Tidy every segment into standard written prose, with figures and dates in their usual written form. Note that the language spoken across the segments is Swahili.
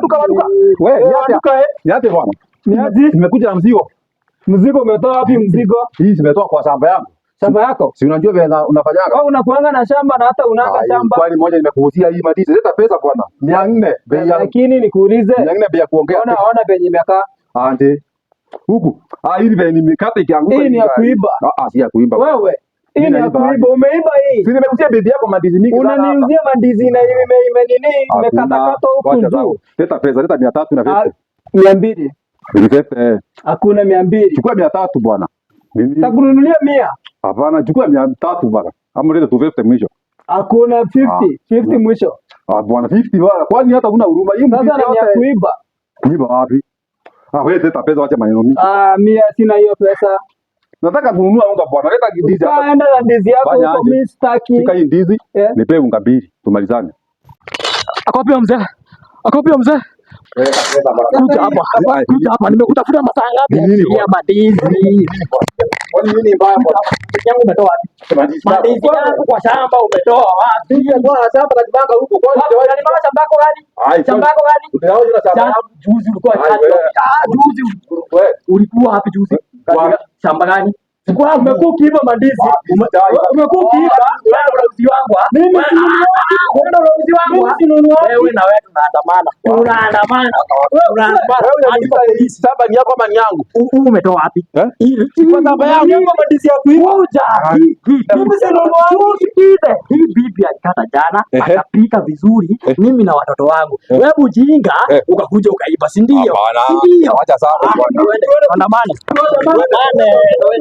Waduka. Wewe niache bwana. Niaje? Nimekuja na mzigo. Mzigo umetoa wapi mzigo? Hii zimetoka kwa shamba yangu. Shamba yako? Si unajua vile unafanyaga? Au unakuanga na shamba na hata unanga shamba? Kwani moja nimekuuzia hii mandizi. Leta pesa bwana. 400 bei yangu. Lakini nikuulize. 400 bei ya kuongea. Ona venye imekaa. Ande. Huku. Hii bei nimekata ikianguka. Hii ni ya kuiba. Si ya kuiba. Wewe. Hii ni ya kuiba. Umeiba hii. Si nimekuuzia bibi yako mandizi mingi sana. Unaniuzia mandizi na imekata kata huku juu. Leta pesa, leta 300 na pesa. 200. Hakuna 200. Chukua 300 bwana. Takununulia 100. Hapana, chukua 300 bwana. Ama leta 250 mwisho. Hakuna 50 mwisho. Bwana 50 bwana. Kwani hata huna huruma? Hii sasa ni ya kuiba. Kuiba wapi? Wewe leta pesa, acha maneno mingi. 100 sina hiyo pesa. Nataka kununua unga bwana. Leta ndizi hapa. Kaenda na ndizi yako huko, mimi sitaki. Shika hii ndizi, nipe unga 2 tumalizane. Akopia mzee. Kuja hapa. Nimekutafuta masaa ngapi? Ya mandizi. Kwani nini mbaya bwana? Yangu umetoa wapi? Mandizi yangu kwa shamba umetoa wapi? Bwana shamba na kibanga huko. Kwani unalima shamba yako gani? Shamba yako gani? Juzi ulikuwa juzi ulikuwa wapi juzi? Shamba gani? Sikuwa umekuwa ukiiba mandizi. Umekuwa ukiiba uzi wangu. Mimi uzi wangu. Wewe na wewe tunaandamana. Shamba ni yako ama ni yangu? Umetoa wapi? Kwa shamba yangu mandizi ya kuuza. Mimi sinunua hii bibi alikata jana, akapika vizuri mimi na watoto wangu. Wewe ujinga ukakuja ukaiba, si ndio? Ndio. Acha sana bwana. Andamana.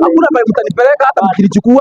Hakuna pale mtanipeleka hata mkilichukua.